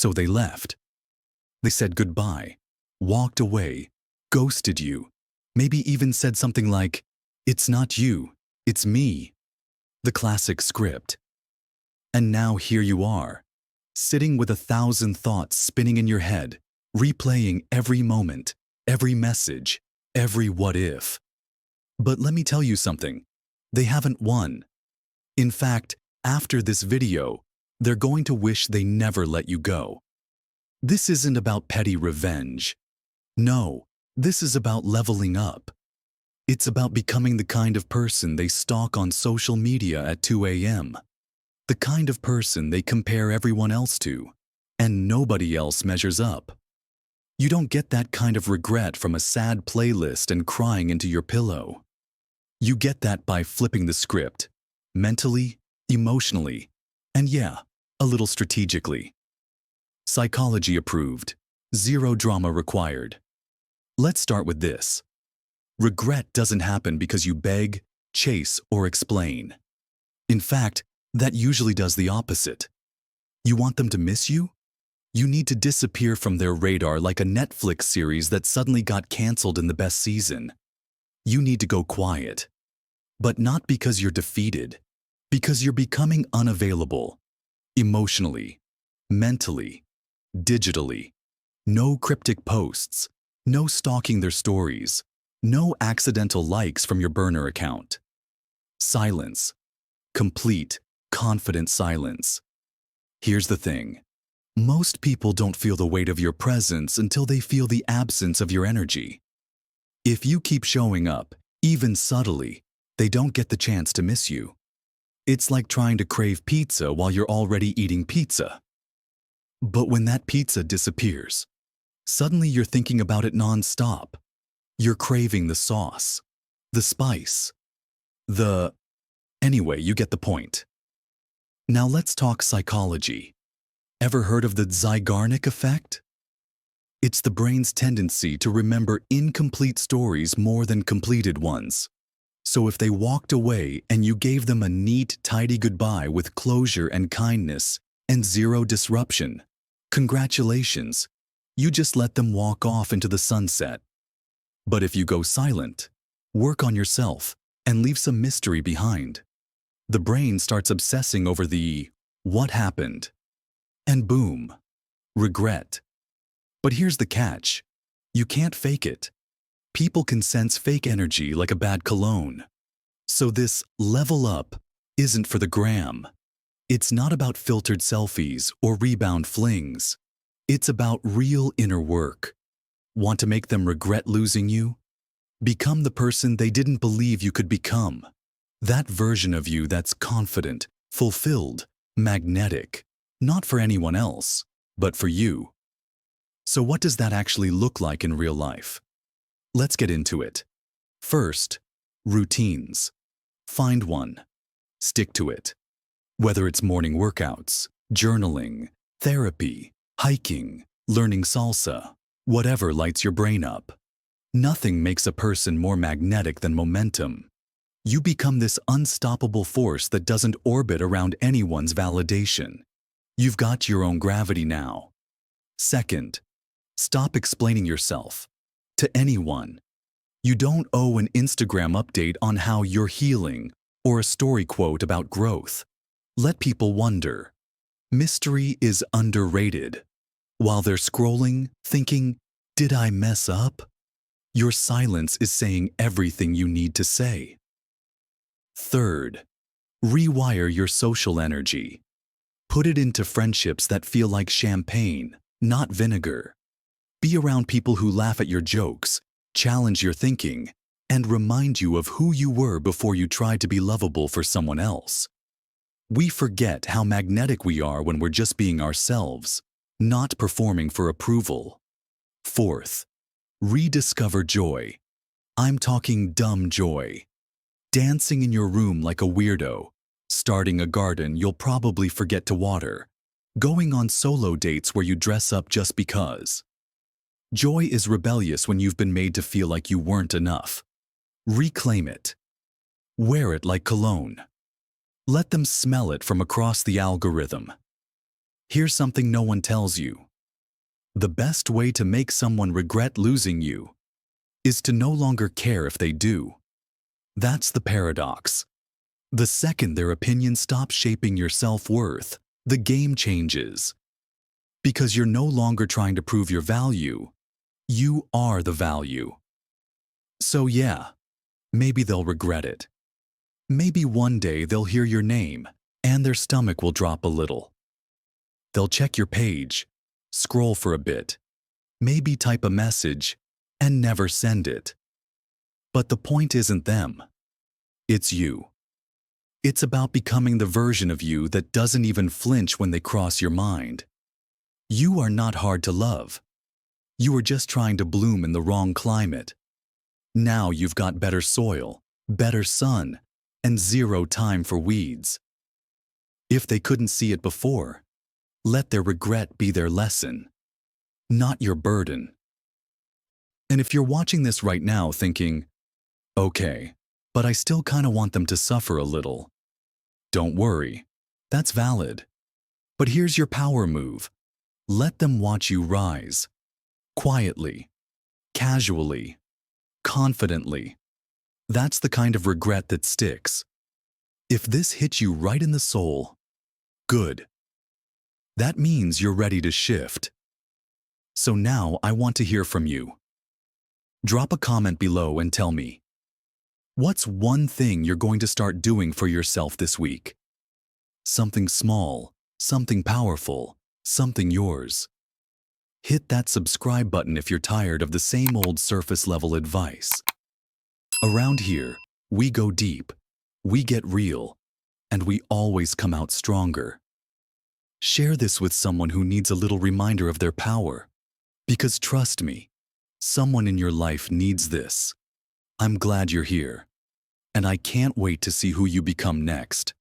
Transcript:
So they left. They said goodbye, walked away, ghosted you, maybe even said something like, "It's not you, it's me." The classic script. And now here you are, sitting with 1,000 thoughts spinning in your head, replaying every moment, every message, every what if. But let me tell you something, they haven't won. In fact, after this video, they're going to wish they never let you go. This isn't about petty revenge. No, this is about leveling up. It's about becoming the kind of person they stalk on social media at 2 a.m. The kind of person they compare everyone else to, and nobody else measures up. You don't get that kind of regret from a sad playlist and crying into your pillow. You get that by flipping the script, mentally, emotionally, and yeah, a little strategically. Psychology approved, zero drama required. Let's start with this. Regret doesn't happen because you beg, chase, or explain. In fact, that usually does the opposite. You want them to miss you? You need to disappear from their radar like a Netflix series that suddenly got canceled in the best season. You need to go quiet. But not because you're defeated, because you're becoming unavailable. Emotionally, mentally, digitally. No cryptic posts, no stalking their stories, no accidental likes from your burner account. Silence. Complete, confident silence. Here's the thing. Most people don't feel the weight of your presence until they feel the absence of your energy. If you keep showing up, even subtly, they don't get the chance to miss you. It's like trying to crave pizza while you're already eating pizza. But when that pizza disappears, suddenly you're thinking about it non-stop. You're craving the sauce, the spice, Anyway, you get the point. Now let's talk psychology. Ever heard of the Zeigarnik Effect? It's the brain's tendency to remember incomplete stories more than completed ones. So if they walked away and you gave them a neat, tidy goodbye with closure and kindness and zero disruption, congratulations, you just let them walk off into the sunset. But if you go silent, work on yourself, and leave some mystery behind, the brain starts obsessing over the what happened. And boom, regret. But here's the catch. You can't fake it. People can sense fake energy like a bad cologne. So this level up isn't for the gram. It's not about filtered selfies or rebound flings. It's about real inner work. Want to make them regret losing you? Become the person they didn't believe you could become. That version of you that's confident, fulfilled, magnetic. Not for anyone else, but for you. So what does that actually look like in real life? Let's get into it. First, routines. Find one. Stick to it. Whether it's morning workouts, journaling, therapy, hiking, learning salsa, whatever lights your brain up. Nothing makes a person more magnetic than momentum. You become this unstoppable force that doesn't orbit around anyone's validation. You've got your own gravity now. Second, stop explaining yourself to anyone. You don't owe an Instagram update on how you're healing or a story quote about growth. Let people wonder. Mystery is underrated. While they're scrolling, thinking, "Did I mess up?" Your silence is saying everything you need to say. Third, rewire your social energy. Put it into friendships that feel like champagne, not vinegar. Be around people who laugh at your jokes, challenge your thinking, and remind you of who you were before you tried to be lovable for someone else. We forget how magnetic we are when we're just being ourselves, not performing for approval. Fourth, rediscover joy. I'm talking dumb joy. Dancing in your room like a weirdo, starting a garden you'll probably forget to water, going on solo dates where you dress up just because. Joy is rebellious when you've been made to feel like you weren't enough. Reclaim it. Wear it like cologne. Let them smell it from across the algorithm. Here's something no one tells you. The best way to make someone regret losing you is to no longer care if they do. That's the paradox. The second their opinion stops shaping your self-worth, the game changes. Because you're no longer trying to prove your value, you are the value. So yeah, maybe they'll regret it. Maybe one day they'll hear your name and their stomach will drop a little. They'll check your page, scroll for a bit, maybe type a message, and never send it. But the point isn't them. It's you. It's about becoming the version of you that doesn't even flinch when they cross your mind. You are not hard to love. You are just trying to bloom in the wrong climate. Now you've got better soil, better sun, and zero time for weeds. If they couldn't see it before, let their regret be their lesson, not your burden. And if you're watching this right now thinking, okay, but I still kind of want them to suffer a little, don't worry, that's valid. But here's your power move. Let them watch you rise. Quietly, casually, confidently. That's the kind of regret that sticks. If this hits you right in the soul, good. That means you're ready to shift. So now I want to hear from you. Drop a comment below and tell me, what's one thing you're going to start doing for yourself this week? Something small, something powerful, something yours. Hit that subscribe button if you're tired of the same old surface-level advice. Around here, we go deep, we get real, and we always come out stronger. Share this with someone who needs a little reminder of their power. Because trust me, someone in your life needs this. I'm glad you're here, and I can't wait to see who you become next.